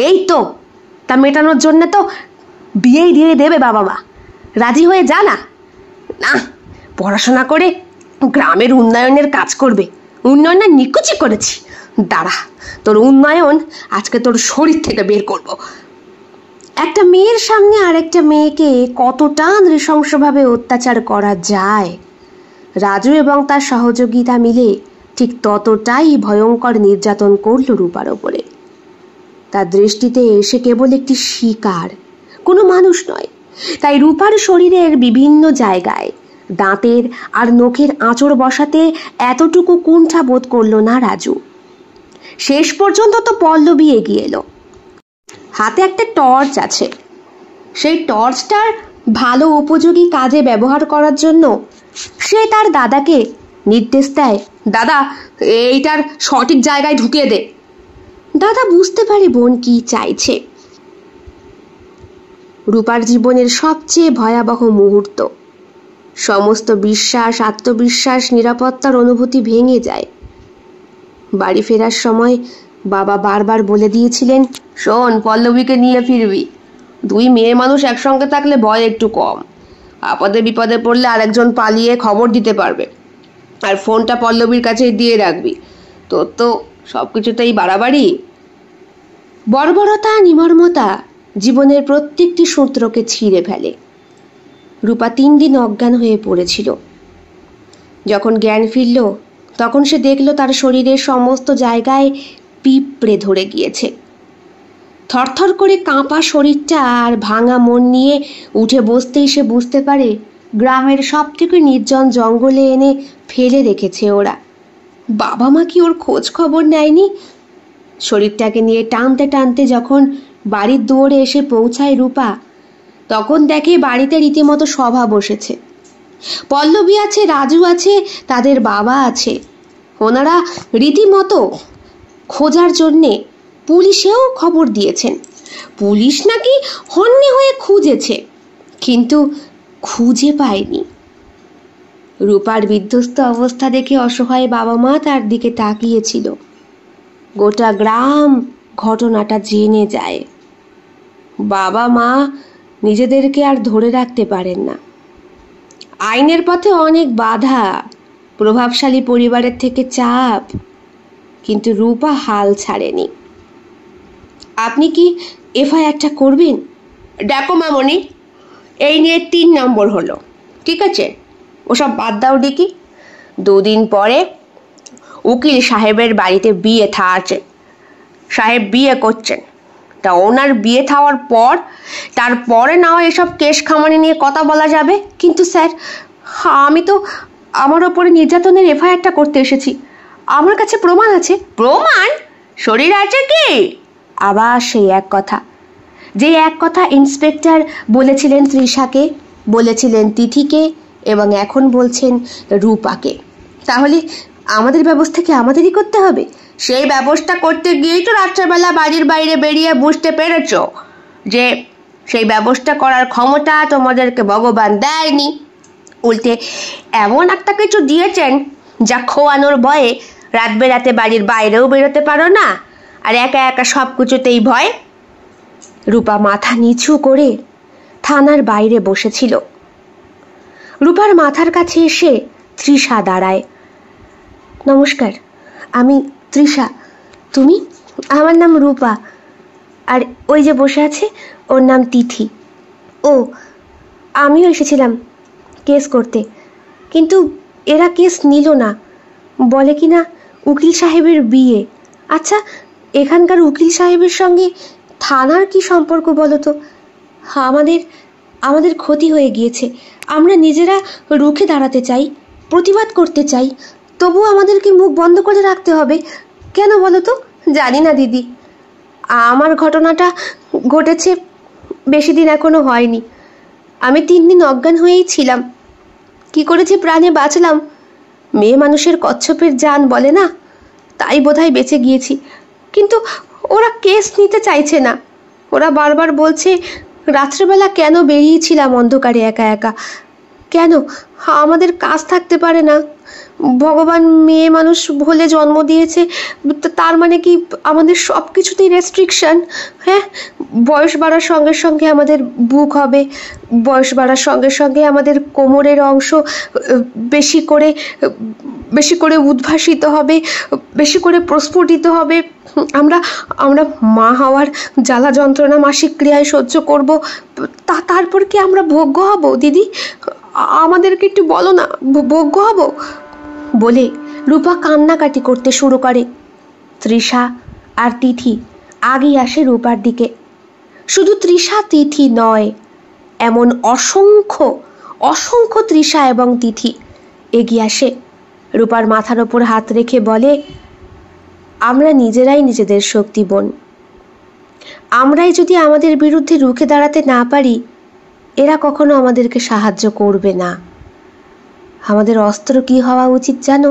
এই তো তা মেটানোর জন্য তো বিয়েই দিয়ে দেবে বাবা মা। রাজি হয়ে যা না। না, পড়াশোনা করে গ্রামের উন্নয়নের কাজ করবে। উন্নয়নের নিকুচি করেছি, দাঁড়া তোর উন্নয়ন আজকে তোর শরীর থেকে বের করব। একটা মেয়ের সামনে আরেকটা মেয়েকে কতটা নৃশংসভাবে অত্যাচার করা যায়, রাজু এবং তার সহযোগিতা মিলে ঠিক ততটাই ভয়ঙ্কর নির্যাতন করল রূপার ওপরে। তার দৃষ্টিতে সে কেবল একটি শিকার, কোনো মানুষ নয়। তাই রূপার শরীরের বিভিন্ন জায়গায় দাঁতের আর নখের আঁচড় বসাতে এতটুকু কুণ্ঠা বোধ করল না রাজু। শেষ পর্যন্ত তো পল্লবী এগিয়ে এলো। হাতে একটা টর্চ আছে। সেই টর্চটার ভালো উপযোগী কাজে ব্যবহার করার জন্য সে তার দাদাকে নির্দেশ দেয়, দাদা এইটার সঠিক জায়গায় ঢুকিয়ে দে। দাদা বুঝতে পারে বোন কি চাইছে। রূপার জীবনের সবচেয়ে ভয়াবহ মুহূর্ত। সমস্ত বিশ্বাস, আত্মবিশ্বাস, নিরাপত্তার অনুভূতি ভেঙে যায়। বাড়ি ফেরার সময় বাবা বারবার বলে দিয়েছিলেন, শোন, পল্লবীকে নিয়ে ফিরবি। দুই মেয়ে মানুষ একসঙ্গে থাকলে ভয় একটু কম। আপদে বিপদে পড়লে আরেকজন পালিয়ে খবর দিতে পারবে। আর ফোনটা পল্লবীর কাছে দিয়ে রাখবি। তোর তো সব কিছুতেই বাড়াবাড়ি। বর্বরতা, নিমর্মতা জীবনের প্রত্যেকটি সূত্রকে ছিঁড়ে ফেলে। রূপা 3 দিন অজ্ঞান হয়ে পড়েছিল। যখন জ্ঞান ফিরল তখন সে দেখল তার শরীরের সমস্ত জায়গায় পিঁপড়ে ধরে গিয়েছে। থরথর করে কাঁপা শরীরটা আর ভাঙা মন নিয়ে উঠে বসতেই সে বুঝতে পারে গ্রামের সবথেকে নির্জন জঙ্গলে এনে ফেলে রেখেছে ওরা। বাবা মা কি ওর খোঁজ খবর নেয়নি? শরীরটাকে নিয়ে টানতে টানতে যখন বাড়ির দুয়ারে এসে পৌঁছায় রূপা, তখন দেখে বাড়িতে রীতিমতো সভা বসেছে। পল্লবী আছে, রাজু আছে, তাদের বাবা আছে। ওনারা রীতিমতো খোঁজার জন্যে পুলিশেও খবর দিয়েছেন। পুলিশ নাকি হন্যে হয়ে খুঁজেছে, কিন্তু খুঁজে পায়নি। রূপার বিধ্বস্ত অবস্থা দেখে অসহায় বাবা মা তার দিকে তাকিয়েছিল। গোটা গ্রাম ঘটনাটা জেনে যায়। বাবা মা নিজেদেরকে আর ধরে রাখতে পারেন না। আইনের পথে অনেক বাধা, প্রভাবশালী পরিবারের থেকে চাপ, কিন্তু রূপা হাল ছাড়েনি। আপনি কি এফআইআরটা করবেন? দেখো মামনি, এই নিয়ে 3 নম্বর হলো, ঠিক আছে? ওসব বাদ দাও ডিকি। 2 দিন পরে উকিল সাহেবের বাড়িতে বিয়ে আছে। সাহেব বিয়ে করছেন, তা ওনার বিয়ে থাওয়ার পর তারপরে না হয় এসব কেস খামারি নিয়ে কথা বলা যাবে। কিন্তু স্যার, আমি তো আমার ওপরে নির্যাতনের এফআইআরটা করতে এসেছি। আমার কাছে প্রমাণ আছে। প্রমাণ? শরীর আছে কি? আবার সেই এক কথা, যে এক কথা ইন্সপেক্টর বলেছিলেন তৃষাকে, বলেছিলেন তিথিকে, এবং এখন বলছেন রূপাকে। তাহলে আমাদের ব্যবস্থা কি আমাদেরই করতে হবে? সেই ব্যবস্থা করতে গিয়েই তো রাত্রেবেলা বাড়ির বাইরে বেরিয়ে বুঝতে পেরেছ যে সেই ব্যবস্থা করার ক্ষমতা তোমাদেরকে ভগবান দেয়নি। উল্টে এমন একটা কিছু দিয়েছেন যা খোয়ানোর ভয়ে রাত বেরাতে বাড়ির বাইরেও বেরোতে পারো না, আর একা একা সব কিছুতেই ভয়। রূপা মাথা নিচু করে থানার বাইরে বসেছিল। রূপার মাথার কাছে এসে তৃষা দাঁড়ায়। নমস্কার, আমি তৃষা। তুমি? আমার নাম রূপা। আর ওই যে বসে আছে ওর নাম তিথি। ও, আমিও এসেছিলাম কেস করতে, কিন্তু এরা কেস নিল না। বলে কি না উকিল সাহেবের বিয়ে। আচ্ছা, এখানকার উকিল সাহেবের সঙ্গে থানার কি সম্পর্ক বলো তো? আমাদের ক্ষতি হয়ে গিয়েছে। আমরা নিজেরা রুখে দাঁড়াতে চাই, প্রতিবাদ করতে চাই, তবু আমাদেরকে মুখ বন্ধ করে রাখতে হবে কেন বলো তো? জানি না দিদি, আমার ঘটনাটা ঘটেছে বেশি দিন এখনো হয়নি। আমি 3 দিন অজ্ঞান হয়েই ছিলাম। কি করে যে প্রাণে বাঁচলাম, মেয়ে মানুষের কচ্ছপের জান বলে না, তাই বোধহয় বেঁচে গিয়েছি। কিন্তু ওরা কেস নিতে চাইছে না। ওরা বারবার বলছে রাত্রেবেলা কেন বেরিয়েছিলাম অন্ধকারে একা একা, কেন আমাদের কাজ থাকতে পারে না? ভগবান মেয়ে মানুষ হলে জন্ম দিয়েছে, তার মানে কি আমাদের সব কিছুতেই রেস্ট্রিকশন? হ্যাঁ, বয়স বাড়ার সঙ্গে সঙ্গে আমাদের বুক হবে, বয়স বাড়ার সঙ্গে সঙ্গে আমাদের কোমরের অংশ বেশি করে উদ্ভাসিত হবে, বেশি করে প্রস্ফুটিত হবে। আমরা আমরা মা হওয়ার জ্বালা যন্ত্রণা মাসিক ক্রিয়ায় সহ্য করব। তারপর কি আমরা ভোগ্য হব দিদি? আমাদেরকে একটু বলো না, ভোগ্য হব? বলে রূপা কান্নাকাটি করতে শুরু করে। তৃষা আর তিথি আগেই আসে রূপার দিকে। শুধু তৃষা তিথি নয়, এমন অসংখ্য অসংখ্য তৃষা এবং তিথি এগিয়ে আসে। রূপার মাথার ওপর হাত রেখে বলে, আমরা নিজেরাই নিজেদের শক্তি বোন। আমরাই যদি আমাদের বিরুদ্ধে রুখে দাঁড়াতে না পারি, এরা কখনো আমাদেরকে সাহায্য করবে না। আমাদের অস্ত্র কি হওয়া উচিত জানো?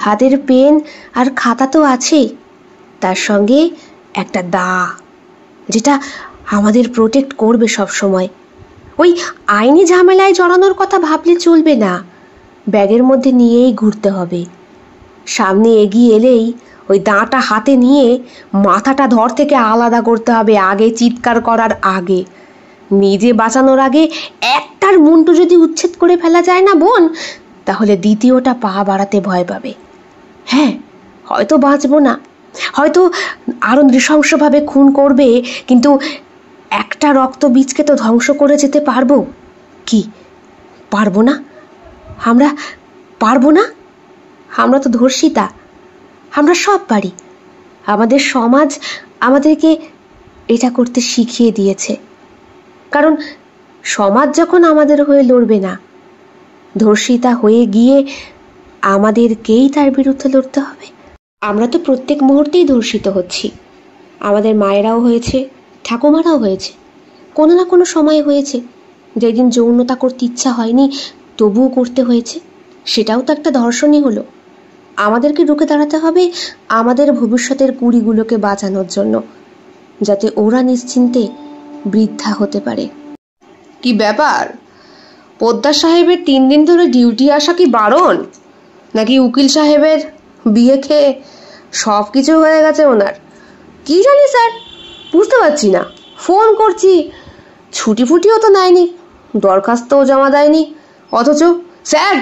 হাতের পেন আর খাতা তো আছেই, তার সঙ্গে একটা দা, যেটা আমাদের প্রোটেক্ট করবে সব সময়। ওই আইনি ঝামেলায় জড়ানোর কথা ভাবলে চলবে না, ব্যাগের মধ্যে নিয়েই ঘুরতে হবে। সামনে এগিয়ে এলেই ওই দাঁটা হাতে নিয়ে মাথাটা ধর থেকে আলাদা করতে হবে, আগে চিৎকার করার আগে। নিজে বাঁচানোর আগে একটার মুন্টু যদি উচ্ছেদ করে ফেলা যায় না বোন, তাহলে দ্বিতীয়টা পা বাড়াতে ভয় পাবে। হ্যাঁ, হয়তো বাঁচবো না, হয়তো আরো নৃশংসভাবে খুন করবে, কিন্তু একটা রক্তবীজকে তো ধ্বংস করে যেতে পারবো কি? পারবো না? আমরা পারবো না? আমরা তো ধর্ষিতা, আমরা সব পারি। আমাদের সমাজ আমাদেরকে এটা করতে শিখিয়ে দিয়েছে। কারণ সমাজ যখন আমাদের হয়ে লড়বে না, ধর্ষিতা হয়ে গিয়ে আমাদেরকেই তার বিরুদ্ধে লড়তে হবে। আমরা তো প্রত্যেক মুহূর্তেই ধর্ষিত হচ্ছি। আমাদের মায়েরাও হয়েছে, ঠাকুমারাও হয়েছে, কোনো না কোনো সময় হয়েছে যেদিন যৌনতা করতে ইচ্ছা হয়নি, তবুও করতে হয়েছে। সেটাও তো একটা ধর্ষণই হলো। আমাদেরকে রুখে দাঁড়াতে হবে আমাদের ভবিষ্যতের কুড়িগুলোকে বাঁচানোর জন্য, যাতে ওরা নিশ্চিন্তে বৃদ্ধা হতে পারে। কি ব্যাপার, পোদ্দার সাহেবের 3 দিন ধরে ডিউটি আসা কি বারণ, নাকি উকিল সাহেবের বিয়ে খেয়ে সব কিছু হয়ে গেছে ওনার? কি জানি স্যার, বুঝতে পারছি না। ফোন করছি, ছুটি ফুটিও তো নেয়নি, দরখাস্তও জমা দেয়নি, অথচ স্যার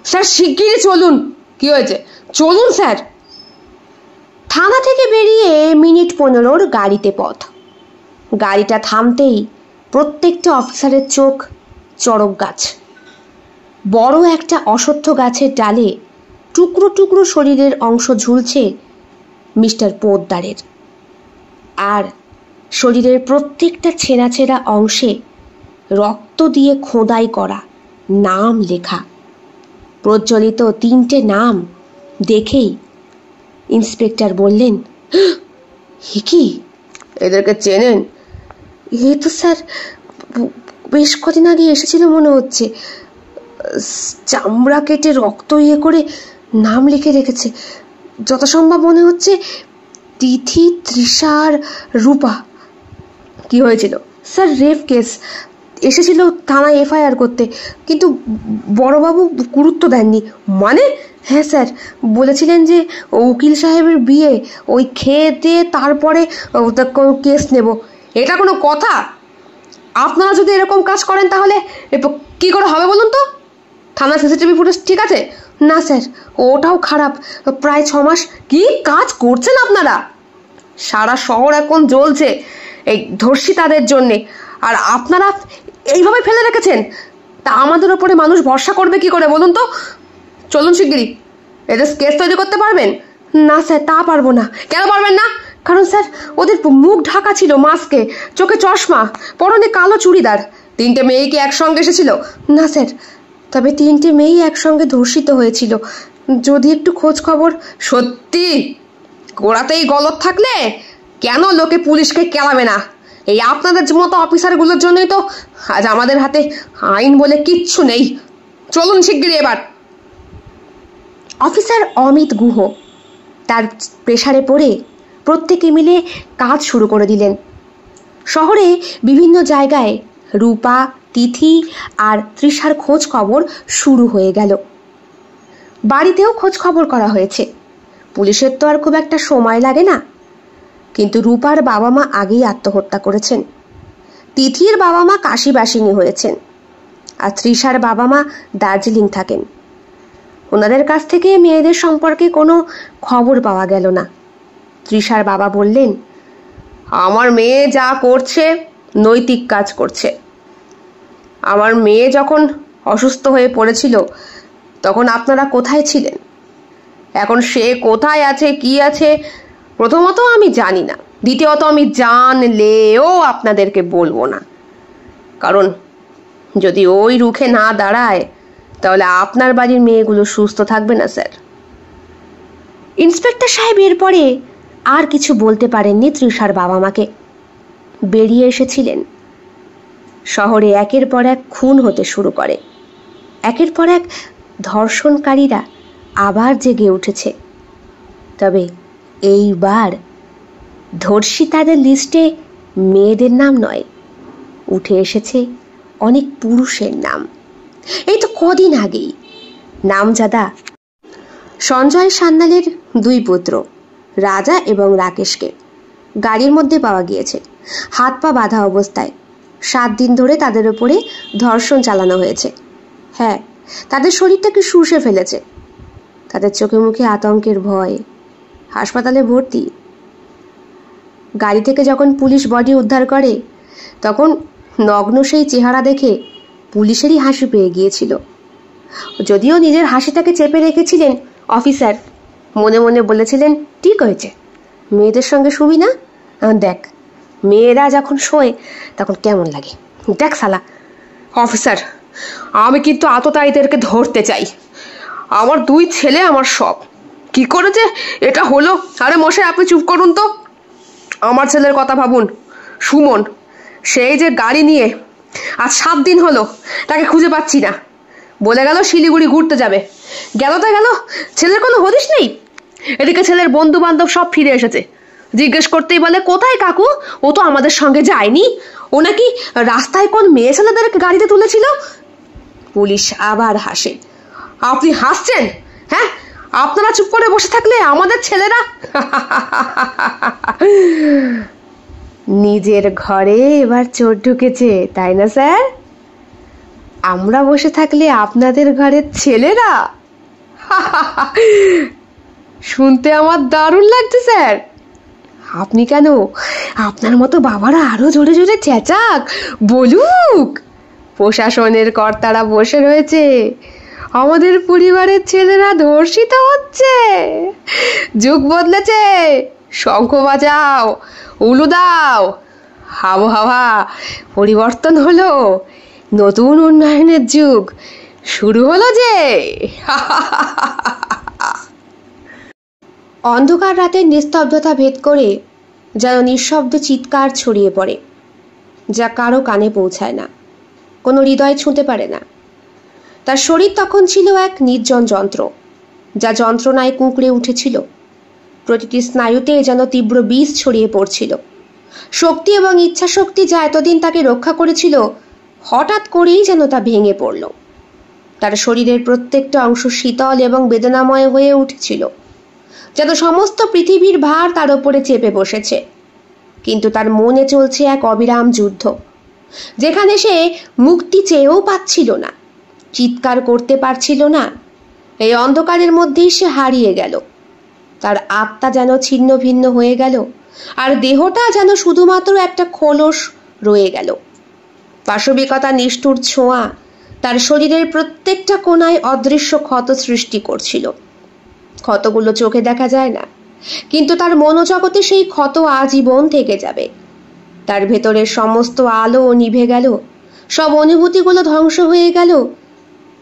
স্যার শিগগিরই চলুন। কি হয়েছে, চলুন স্যার। থানা থেকে বেরিয়ে মিনিট 15 গাড়িতে পথ। গাড়িটা থামতেই প্রত্যেকটা অফিসারের চোখ চড়ক গাছ। বড় একটা অশ্বত্থ গাছের ডালে টুকরো টুকরো শরীরের অংশ ঝুলছে মিস্টার পোদ্দারের, আর শরীরের প্রত্যেকটা ছেঁড়া ছেঁড়া অংশে রক্ত দিয়ে খোদাই করা নাম লেখা। প্রজ্বলিত 3টে নাম দেখেই ইন্সপেক্টর বললেন, এ কি, এদেরকে চেনেন? এ তো স্যার বেশ কদিন আগে এসেছিল মনে হচ্ছে। চামড়া কেটে রক্ত করে নাম লিখে রেখেছে। যথাসম্ভব মনে হচ্ছে তিথি, তৃষা আর রূপা। কি হয়েছিল? স্যার রেপ কেস, এসেছিল থানায় FIR করতে, কিন্তু বড়বাবু গুরুত্ব দেননি। মানে? হ্যাঁ স্যার, বলেছিলেন যে উকিল সাহেবের বিয়ে, ওই খেয়ে দিয়ে তারপরে কেস নেব। এটা কোনো কথা? আপনারা যদি এরকম কাজ করেন তাহলে কি করে হবে বলুন তো? থানা CCTV ফুটেজ ঠিক আছে? না স্যার, ওটাও খারাপ। প্রায় 6 মাস। কি কাজ করছেন আপনারা? সারা শহর এখন জ্বলছে এই ধর্ষিতাদের জন্যে, আর আপনারা এইভাবে ফেলে রেখেছেন। তা আমাদের ওপরে মানুষ ভরসা করবে কি করে বলুন তো? চলুন শিগগিরই। এদের কেস তৈরি করতে পারবেন? না স্যার, তা পারবো না। কেন পারবেন না? কারণ স্যার ওদের মুখ ঢাকা ছিল মাস্কে, চোখে চশমা, পরনে কালো চুড়িদার। 3টে মেয়ে কি একসঙ্গে এসেছিল? না স্যার, তবে 3টে মেয়েই একসঙ্গে ধর্ষিত হয়েছিল। যদি একটু খোঁজ খবর। সত্যি? গোড়াতেই গলত থাকলে কেন লোকে পুলিশকে কেলাবে না? এই আপনাদের মতো অফিসারগুলোর জন্যই তো আজ আমাদের হাতে আইন বলে কিচ্ছু নেই। চলুন শিগগিরই এবার। অফিসার অমিত গুহ তার প্রেসারে পড়ে প্রত্যেকে মিলে কাজ শুরু করে দিলেন। শহরে বিভিন্ন জায়গায় রূপা, তিথি আর তৃষার খোঁজ খবর শুরু হয়ে গেল। বাড়িতেও খোঁজ খবর করা হয়েছে। পুলিশের তো আর খুব একটা সময় লাগে না। কিন্তু রূপার বাবা মা আগেই আত্মহত্যা করেছেন, তিথির বাবা মা কাশিবাসিনী হয়েছেন, আর তৃষার বাবা মা দার্জিলিং থাকেন। ওনাদের কাছ থেকে মেয়েদের সম্পর্কে কোনো খবর পাওয়া গেল না। তৃষার বাবা বললেন, আমার মেয়ে যা করছে নৈতিক কাজ করছে। আমার মেয়ে যখন অসুস্থ হয়ে পড়েছিল তখন আপনারা কোথায় ছিলেন? এখন সে কোথায় আছে, কি আছে, প্রথমত আমি জানি না, দ্বিতীয়ত আমি জানলেও আপনাদেরকে বলবো না। কারণ যদি ওই রুখে না দাঁড়ায় তাহলে আপনার বাড়ির মেয়েগুলো সুস্থ থাকবে না স্যার। ইন্সপেক্টর সাহেব এরপরে আর কিছু বলতে পারেননি তৃষার বাবা মাকে। বেরিয়ে এসেছিলেন। শহরে একের পর এক খুন হতে শুরু করে। একের পর এক ধর্ষণকারীরা আবার জেগে উঠেছে। তবে এইবার ধর্ষিতাদের লিস্টে মেয়েদের নাম নয়, উঠে এসেছে অনেক পুরুষের নাম। এই তো কদিন আগেই নামজাদা সঞ্জয় সান্যালের 2 পুত্র রাজা এবং রাকেশকে গাড়ির মধ্যে পাওয়া গিয়েছে, হাত পা বাঁধা অবস্থায়। 7 দিন ধরে তাদের উপরে ধর্ষণ চালানো হয়েছে। হ্যাঁ, তাদের শরীরটাকে শুষে ফেলেছে। তাদের চোখে মুখে আতঙ্কের ভয়। হাসপাতালে ভর্তি। গাড়ি থেকে যখন পুলিশ বডি উদ্ধার করে তখন নগ্ন সেই চেহারা দেখে পুলিশেরই হাসি পেয়ে গিয়েছিল। যদিও নিজের হাসিটাকে চেপে রেখেছিলেন অফিসার, মনে মনে বলেছিলেন, ঠিক হয়েছে, মেয়েদের সঙ্গে শুবি না? দেখ মেয়েরা যখন শোয় তখন কেমন লাগে, দেখ শালা। অফিসার, আমি কিন্তু আততায়ীদেরকে ধরতে চাই। আমার 2 ছেলে আমার সব। কি করে যে এটা হলো? আরে মশাই, আপনি চুপ করুন তো। আমার ছেলের কথা ভাবুন। সুমন, সেই যে গাড়ি নিয়ে আজ 7 দিন হলো, তাকে খুঁজে পাচ্ছি না। বলে গেল শিলিগুড়ি ঘুরতে যাবে। গেল তো গেল, ছেলের কোনো হদিশ নেই। এদিকে ছেলের বন্ধু বান্ধব সব ফিরে এসেছে। জিজ্ঞেস করতেই বলে, কোথায় কাকু, ও তো আমাদের সঙ্গে যায়নি, ও নাকি রাস্তায় কোন মেয়ে ছেলেদেরকে গাড়িতে তুলেছিল। পুলিশ আবার হাসে। আপনি হাসছেন? হ্যাঁ, আপনারা চুপ করে বসে থাকলে আমাদের ছেলেরা নিজের ঘরে এবার চোর ঢুকেছে, তাই না স্যার? আমরা বসে থাকলে আপনাদের ঘরের ছেলেরা শুনতে আমার দারুণ লাগছে স্যার। আপনি কেন, আপনার মতো বাবারা আরো জোরে জোরে চেঁচাক, বলুক। প্রশাসনের কর্তারা বসে রয়েছে, আমাদের পরিবারের ছেলেরা ধর্ষিত হচ্ছে। যুগ বদলেছে, শঙ্খ বাজাও, উলু দাও, আবহাওয়া পরিবর্তন হলো, নতুন উন্নয়নের যুগ শুরু হলো যে। অন্ধকার রাতের নিস্তব্ধতা ভেদ করে যেন নিঃশব্দ চিৎকার ছড়িয়ে পড়ে, যা কারো কানে পৌঁছায় না, কোনো হৃদয় ছুঁতে পারে না। তার শরীর তখন ছিল এক নির্জন যন্ত্র, যা যন্ত্রণায় কুঁকড়ে উঠেছিল। প্রতিটি স্নায়ুতে যেন তীব্র বিষ ছড়িয়ে পড়ছিল। শক্তি এবং ইচ্ছা শক্তি যা এতদিন তাকে রক্ষা করেছিল, হঠাৎ করেই যেন তা ভেঙে পড়ল। তার শরীরের প্রত্যেকটা অংশ শীতল এবং বেদনাময় হয়ে উঠেছিল, যেন সমস্ত পৃথিবীর ভার তার উপরে চেপে বসেছে। কিন্তু তার মনে চলছে এক অবিরাম যুদ্ধ, যেখানে সে মুক্তি চেয়েও পাচ্ছিল না, চিৎকার করতে পারছিল না। এই অন্ধকারের মধ্যেই সে হারিয়ে গেল। তার আত্মা যেন ছিন্ন ভিন্ন হয়ে গেল, আর দেহটা যেন শুধুমাত্র একটা খোলস রয়ে গেল। পাশবিকতা নিষ্ঠুর ছোঁয়া তার শরীরের প্রত্যেকটা কোণায় অদৃশ্য ক্ষত সৃষ্টি করছিল। ক্ষতগুলো চোখে দেখা যায় না, কিন্তু তার মনোজগতে সেই ক্ষত আজীবন থেকে যাবে। তার ভেতরের সমস্ত আলো নিভে গেল, সব অনুভূতিগুলো ধ্বংস হয়ে গেল,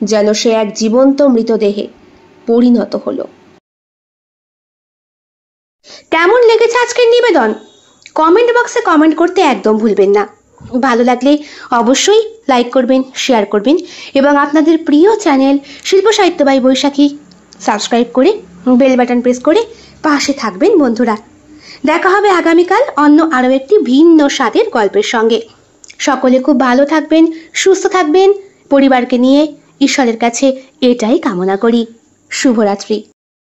যেন সে এক জীবন্ত মৃতদেহে পরিণত হলো। কেমন লেগেছে আজকের নিবেদন কমেন্ট বক্সে কমেন্ট করতে একদম ভুলবেন না। ভালো লাগলে অবশ্যই লাইক করবেন, শেয়ার করবেন এবং আপনাদের প্রিয় চ্যানেল শিল্প সাহিত্য বাই বৈশাখী সাবস্ক্রাইব করে বেল বাটন প্রেস করে পাশে থাকবেন বন্ধুরা। দেখা হবে আগামীকাল অন্য আরও একটি ভিন্ন স্বাদের গল্পের সঙ্গে। সকলে খুব ভালো থাকবেন, সুস্থ থাকবেন, পরিবারকে নিয়ে ঈশ্বরের কাছে এটাই কামনা করি। শুভরাত্রি।